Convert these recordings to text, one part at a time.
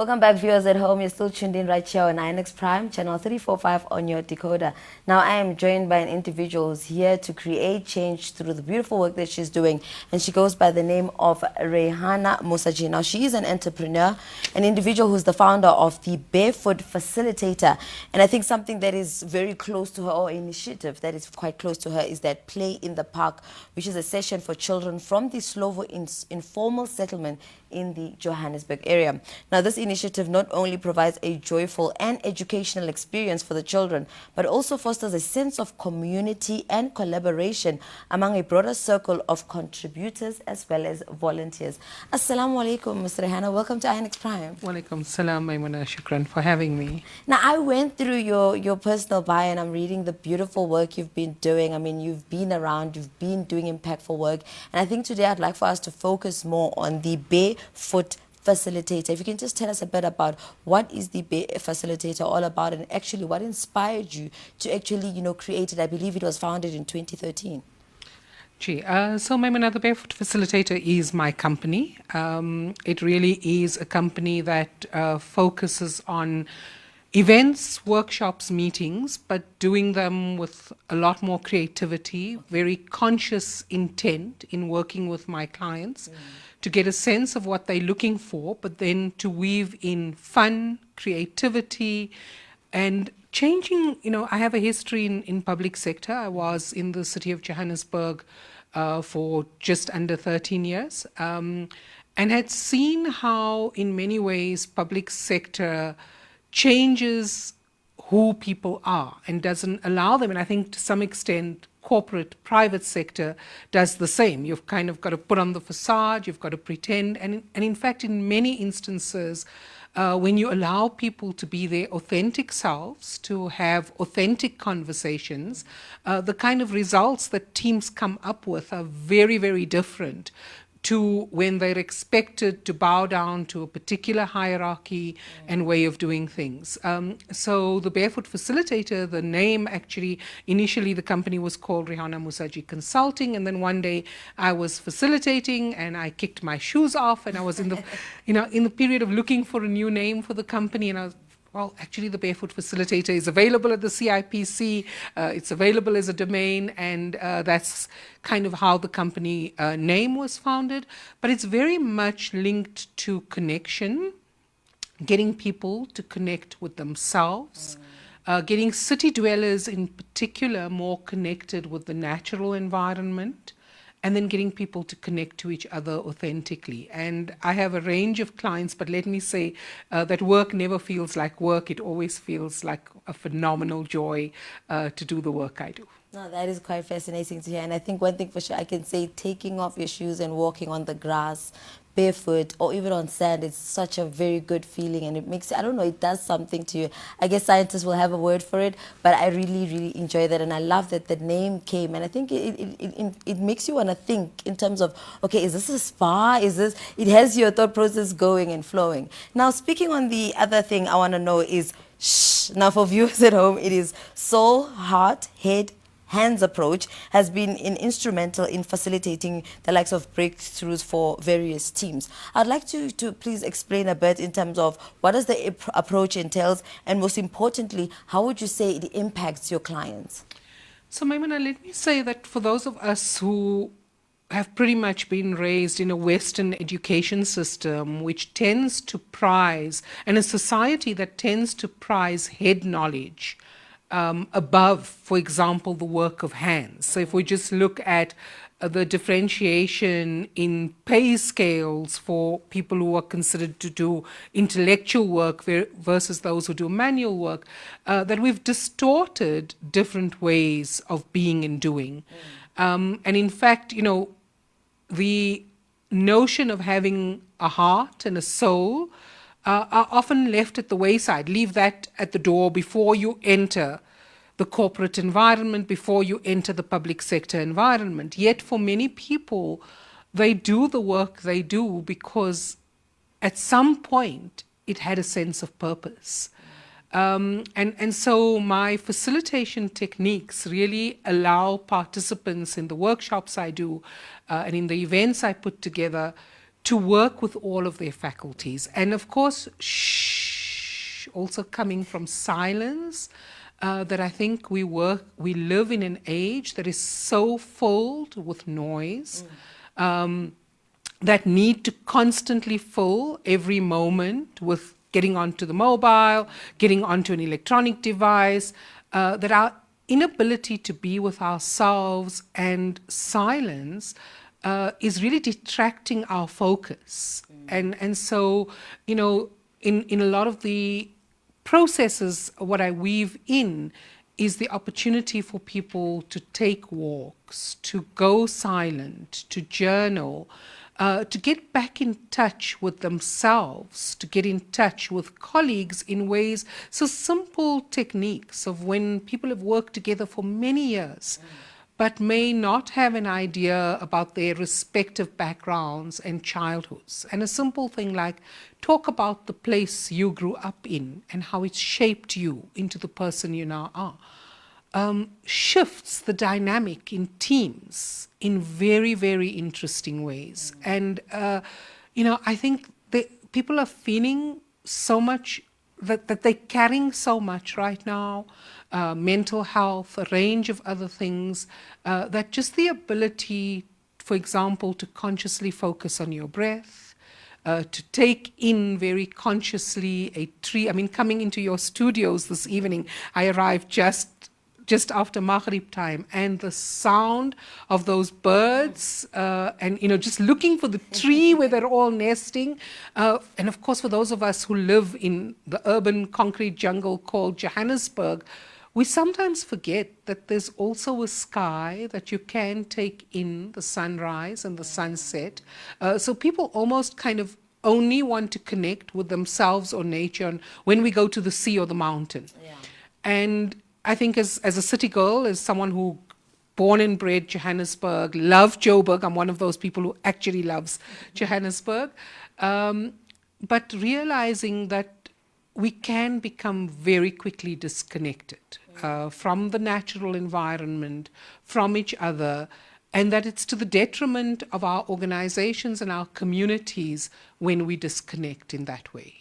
Welcome back, viewers at home. You're still tuned in right here on INX Prime, channel 345 on your decoder. Now, I am joined by an individual who's here to create change through the beautiful work that she's doing, and she goes by the name of Rehana Moosajee. Now, she is an entrepreneur, an individual who's the founder of the Barefoot Facilitator, and I think something that is very close to her, or initiative that is quite close to her, is that Play in the Park, which is a session for children from the Slovo Informal Settlement in the Johannesburg area. Now, this initiative not only provides a joyful and educational experience for the children, but also fosters a sense of community and collaboration among a broader circle of contributors as well as volunteers. Assalamu alaikum, Ms. Rehana. Welcome to INX Prime. Walaikum salam, Maimuna. Shukran for having me. Now, I went through your personal bio and I'm reading the beautiful work you've been doing. I mean, you've been around, you've been doing impactful work. And I think today I'd like for us to focus more on the Barefoot Facilitator. If you can just tell us a bit about what is the Facilitator all about, and actually what inspired you to actually, create it. I believe it was founded in 2013. So Maimuna, the Barefoot Facilitator is my company. It really is a company that focuses on events, workshops, meetings, but doing them with a lot more creativity, very conscious intent in working with my clients to get a sense of what they're looking for, but then to weave in fun, creativity, and changing. I have a history in public sector. I was in the city of Johannesburg for just under 13 years and had seen how, in many ways, public sector changes who people are and doesn't allow them. And I think to some extent, corporate, private sector does the same. You've kind of got to put on the facade, you've got to pretend. And in fact, in many instances, when you allow people to be their authentic selves, to have authentic conversations, the kind of results that teams come up with are very, very different to when they're expected to bow down to a particular hierarchy and way of doing things. So the Barefoot Facilitator, the name actually, initially the company was called Rehana Moosajee Consulting, and then one day I was facilitating and I kicked my shoes off, and I was in the, in the period of looking for a new name for the company, and I was, well, actually the Barefoot Facilitator is available at the CIPC, it's available as a domain, and that's kind of how the company name was founded. But it's very much linked to connection, getting people to connect with themselves, getting city dwellers in particular more connected with the natural environment, and then getting people to connect to each other authentically. And I have a range of clients, but let me say that work never feels like work. It always feels like a phenomenal joy to do the work I do. No, that is quite fascinating to hear. And I think one thing for sure I can say, taking off your shoes and walking on the grass, barefoot, or even on sand, it's such a very good feeling, and it makes, I don't know, it does something to you. I guess scientists will have a word for it, but I really, really enjoy that, and I love that the name came, and I think it makes you want to think in terms of, okay, is this a spa? Is this, it has your thought process going and flowing. Now, speaking on the other thing I want to know is, now for viewers at home, it is soul, heart, head, hands approach has been instrumental in facilitating the likes of breakthroughs for various teams. I'd like to please explain a bit in terms of what does the approach entails, and most importantly, how would you say it impacts your clients? So Maimuna, let me say that for those of us who have pretty much been raised in a Western education system which tends to prize, and a society that tends to prize head knowledge above, for example, the work of hands. So if we just look at the differentiation in pay scales for people who are considered to do intellectual work versus those who do manual work, that we've distorted different ways of being and doing. And in fact, the notion of having a heart and a soul are often left at the wayside. Leave that at the door before you enter the corporate environment, before you enter the public sector environment. Yet for many people, they do the work they do because at some point it had a sense of purpose. And so my facilitation techniques really allow participants in the workshops I do and in the events I put together to work with all of their faculties. And of course, also coming from silence, that I think we live in an age that is so filled with noise, that need to constantly fill every moment with getting onto the mobile, getting onto an electronic device, that our inability to be with ourselves and silence is really detracting our focus. And so, you know, in a lot of the processes, what I weave in is the opportunity for people to take walks, to go silent, to journal, to get back in touch with themselves, to get in touch with colleagues in ways, so simple techniques of when people have worked together for many years, but may not have an idea about their respective backgrounds and childhoods. And a simple thing like talk about the place you grew up in and how it shaped you into the person you now are, shifts the dynamic in teams in very, very interesting ways. And, you know, I think people are feeling so much, that they're carrying so much right now, mental health, a range of other things, that just the ability, for example, to consciously focus on your breath, to take in very consciously a tree. I mean, coming into your studios this evening, I arrived just after Maghrib time, and the sound of those birds, and, you know, just looking for the tree where they're all nesting. And of course, for those of us who live in the urban concrete jungle called Johannesburg, we sometimes forget that there's also a sky that you can take in the sunrise and the sunset. So people almost kind of only want to connect with themselves or nature when we go to the sea or the mountain. Yeah. And I think as a city girl, as someone who born and bred Johannesburg, love Joburg, I'm one of those people who actually loves Johannesburg, but realizing that we can become very quickly disconnected from the natural environment, from each other, and that it's to the detriment of our organizations and our communities when we disconnect in that way.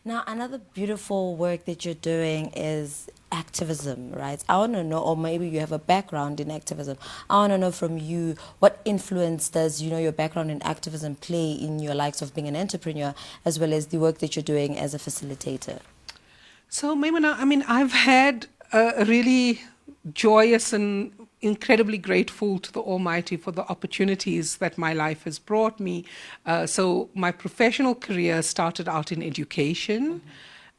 Now, another beautiful work that you're doing is activism, right? I want to know, or maybe you have a background in activism. I want to know from you, what influence does, you know, your background in activism play in your likes of being an entrepreneur, as well as the work that you're doing as a facilitator? So, Maimuna, I mean, I've had a really joyous and incredibly grateful to the Almighty for the opportunities that my life has brought me. So my professional career started out in education,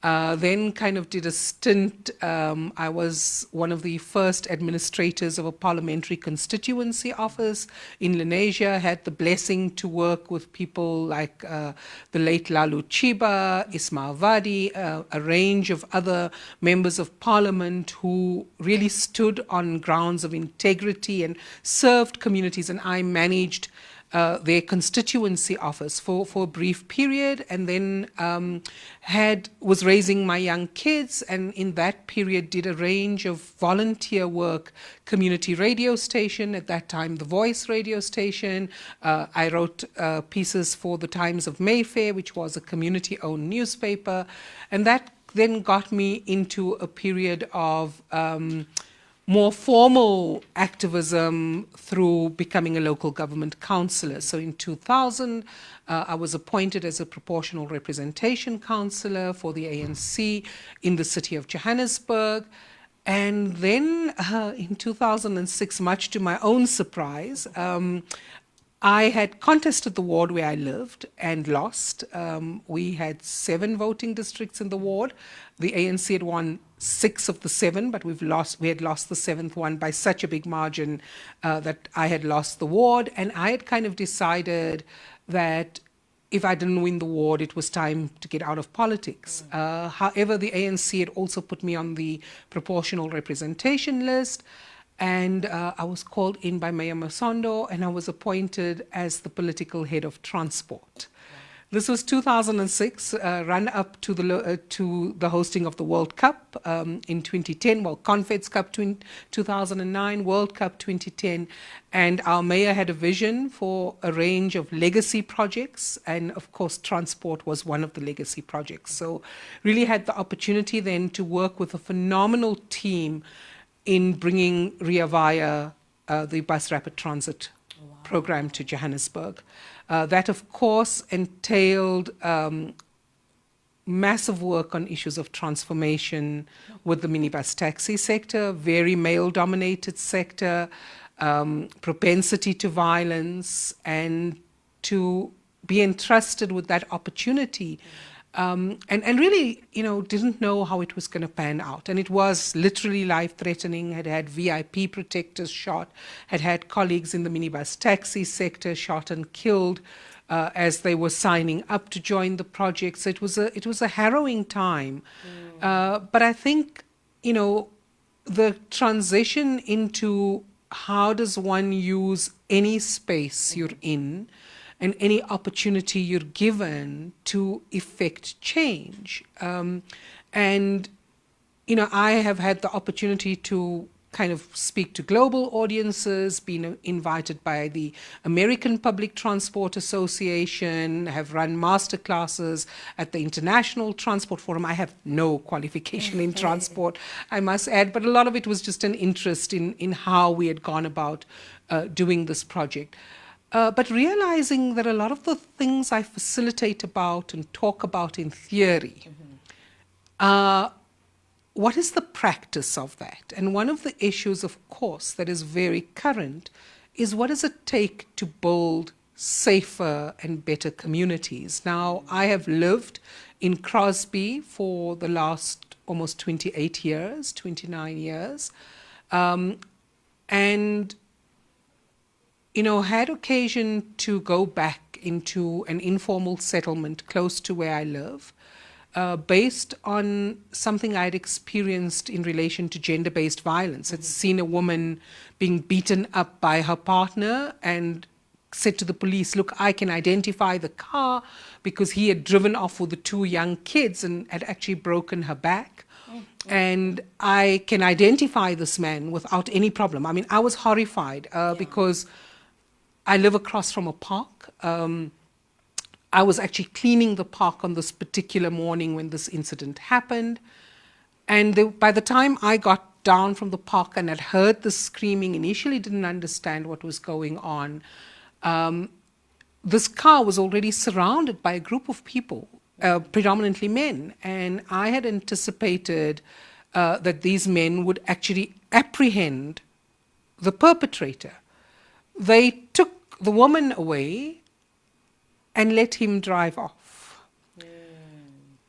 then kind of did a stint. I was one of the first administrators of a parliamentary constituency office in Lenasia, had the blessing to work with people like the late Lalu Chiba, Ismail Vadi, a range of other members of parliament who really stood on grounds of integrity and served communities, and I managed their constituency office for a brief period, and then was raising my young kids, and in that period did a range of volunteer work, community radio station, at that time the Voice radio station. I wrote pieces for the Times of Mayfair, which was a community-owned newspaper, and that then got me into a period of more formal activism through becoming a local government councillor. So in 2000, I was appointed as a proportional representation councillor for the ANC in the city of Johannesburg. And then in 2006, much to my own surprise, I had contested the ward where I lived and lost. We had 7 voting districts in the ward. The ANC had won 6 of the 7, but we had lost the 7th one by such a big margin that I had lost the ward. And I had kind of decided that if I didn't win the ward, it was time to get out of politics. However, the ANC had also put me on the proportional representation list. And I was called in by Mayor Masondo, and I was appointed as the political head of transport. This was 2006, run up to the hosting of the World Cup in 2010. Well, Confeds Cup 2009, World Cup 2010, and our mayor had a vision for a range of legacy projects, and of course, transport was one of the legacy projects. So, really had the opportunity then to work with a phenomenal team in bringing Rea Vaya, the bus rapid transit program, to Johannesburg. That, of course, entailed massive work on issues of transformation with the minibus taxi sector, very male-dominated sector, propensity to violence, and to be entrusted with that opportunity. And really, didn't know how it was going to pan out. And it was literally life-threatening, had VIP protectors shot, had colleagues in the minibus taxi sector shot and killed as they were signing up to join the project. So it was a harrowing time. But I think, the transition into how does one use any space you're in and any opportunity you're given to effect change. And, I have had the opportunity to kind of speak to global audiences, been invited by the American Public Transport Association, have run master classes at the International Transport Forum. I have no qualification in transport, I must add, but a lot of it was just an interest in how we had gone about doing this project. But realizing that a lot of the things I facilitate about and talk about in theory, what is the practice of that? And one of the issues, of course, that is very current is what does it take to build safer and better communities? Now, I have lived in Crosby for the last almost 28 years, 29 years, and had occasion to go back into an informal settlement close to where I live, based on something I'd experienced in relation to gender-based violence. I'd seen a woman being beaten up by her partner and said to the police, look, I can identify the car because he had driven off with the two young kids and had actually broken her back. And I can identify this man without any problem. I mean, I was horrified because I live across from a park. I was actually cleaning the park on this particular morning when this incident happened. And by the time I got down from the park and had heard the screaming, initially didn't understand what was going on. This car was already surrounded by a group of people, predominantly men. And I had anticipated that these men would actually apprehend the perpetrator. They took the woman away and let him drive off.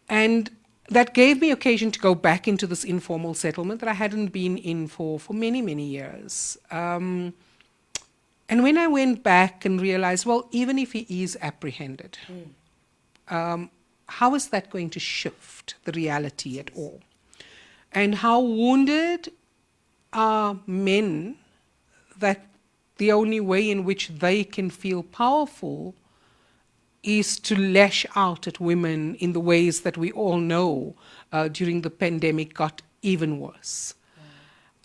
And that gave me occasion to go back into this informal settlement that I hadn't been in for many, many years. And when I went back and realized, well, even if he is apprehended, how is that going to shift the reality at all? And how wounded are men that the only way in which they can feel powerful is to lash out at women in the ways that we all know during the pandemic got even worse.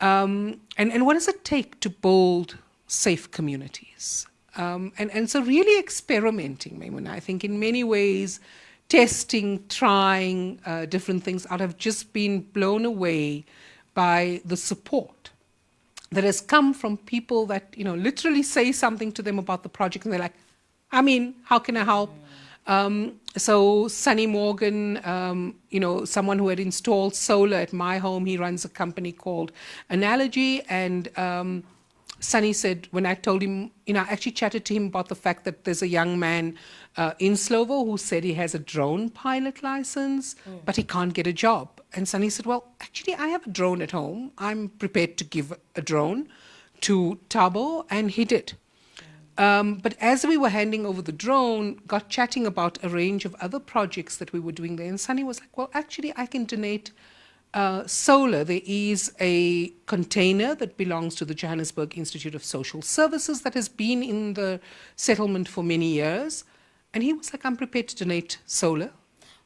And what does it take to build safe communities? And so really experimenting, Maimuna, I think in many ways, testing, trying different things out. I've just been blown away by the support that has come from people that, literally say something to them about the project and they're like, I mean, how can I help? So Sonny Morgan, someone who had installed solar at my home, he runs a company called Analogy. And Sonny said, when I told him, I actually chatted to him about the fact that there's a young man in Slovo who said he has a drone pilot license, but he can't get a job. And Sonny said, well, actually, I have a drone at home. I'm prepared to give a drone to Thabo, and he did. But as we were handing over the drone, got chatting about a range of other projects that we were doing there. And Sunny was like, well, actually, I can donate solar. There is a container that belongs to the Johannesburg Institute of Social Services that has been in the settlement for many years. And he was like, I'm prepared to donate solar.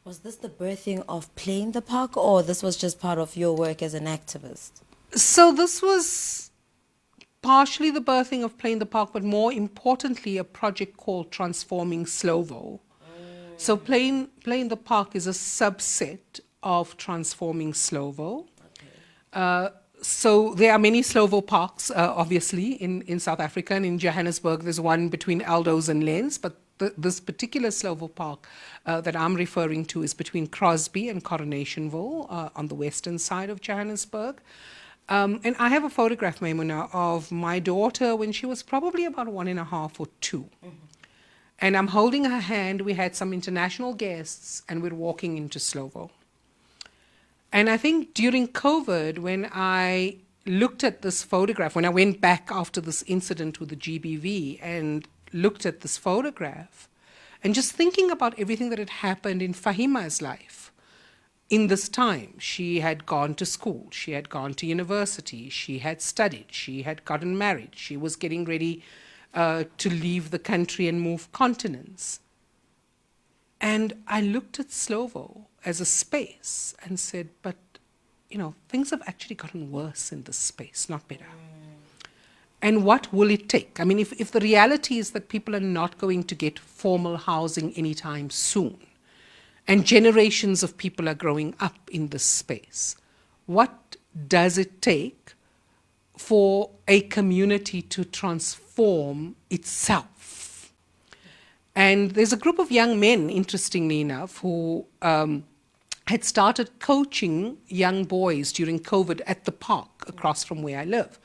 Was this the birthing of Playing the Park, or this was just part of your work as an activist? So this was partially the birthing of Playing the Park, but more importantly, a project called Transforming Slovo. So Playing the Park is a subset of Transforming Slovo. So there are many Slovo parks, obviously, in South Africa, and in Johannesburg there's one between Eldos and Lens, but this particular Slovo park that I'm referring to is between Crosby and Coronationville on the western side of Johannesburg. And I have a photograph, Maimuna, of my daughter when she was probably about 1.5 or 2. And I'm holding her hand. We had some international guests, and we're walking into Slovo. And I think during COVID, when I looked at this photograph, when I went back after this incident with the GBV and looked at this photograph, and just thinking about everything that had happened in Fahima's life in this time. She had gone to school, she had gone to university, she had studied, she had gotten married, she was getting ready to leave the country and move continents. And I looked at Slovo as a space and said, but, you know, things have actually gotten worse in this space, not better. And what will it take? I mean, if the reality is that people are not going to get formal housing anytime soon, and generations of people are growing up in this space, what does it take for a community to transform itself? And there's a group of young men, interestingly enough, who had started coaching young boys during COVID at the park across from where I live.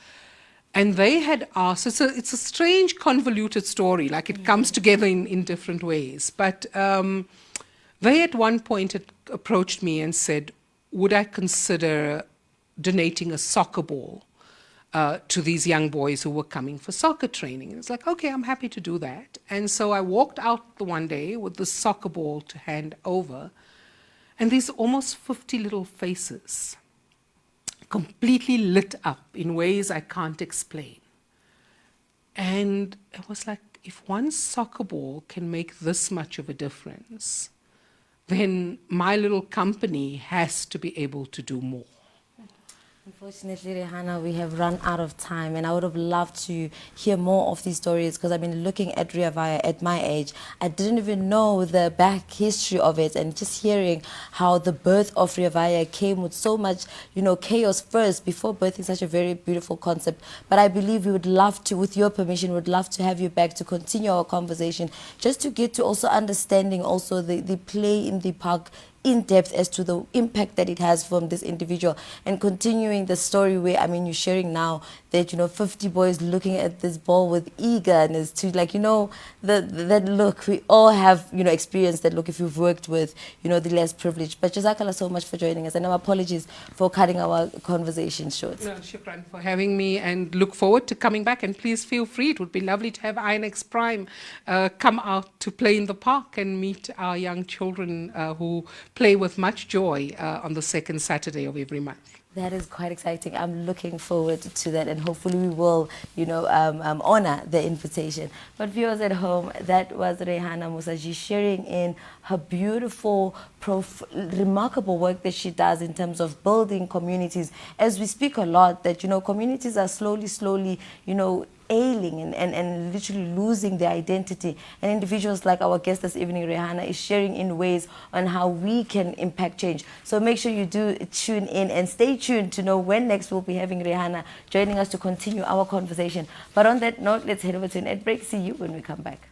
And they had asked, it's a strange, convoluted story, like it comes together in different ways. But they at one point had approached me and said, would I consider donating a soccer ball to these young boys who were coming for soccer training? And it's like, okay, I'm happy to do that. And so I walked out the one day with the soccer ball to hand over, and these almost 50 little faces, completely lit up in ways I can't explain. And it was like, if one soccer ball can make this much of a difference, then my little company has to be able to do more. Unfortunately, Rehana, we have run out of time, and I would have loved to hear more of these stories, because I've been looking at Rea Vaya at my age. I didn't even know the back history of it, and just hearing how the birth of Rea Vaya came with so much, you know, chaos first before birthing such a very beautiful concept. But I believe we would love to, with your permission, would love to have you back to continue our conversation, just to get to also understanding also the play in the park in depth as to the impact that it has from this individual, and continuing the story where, I mean, you're sharing now that, you know, 50 boys looking at this ball with eagerness to, like, you know, that look. We all have, you know, experienced that look if you've worked with, you know, the less privileged. But Jazakallah so much for joining us, and our apologies for cutting our conversation short. No, shukran for having me, and look forward to coming back, and please feel free. It would be lovely to have INX Prime come out to play in the park and meet our young children who play with much joy on the second Saturday of every month. That is quite exciting. I'm looking forward to that, and hopefully we will, you know, honor the invitation. But viewers at home, that was Rehana Moosajee sharing in her beautiful, remarkable work that she does in terms of building communities. As we speak a lot that, you know, communities are slowly, you know, ailing and literally losing their identity. And individuals like our guest this evening, Rehana, is sharing in ways on how we can impact change. So make sure you do tune in and stay tuned to know when next we'll be having Rehana joining us to continue our conversation. But on that note, let's head over to an ad break. See you when we come back.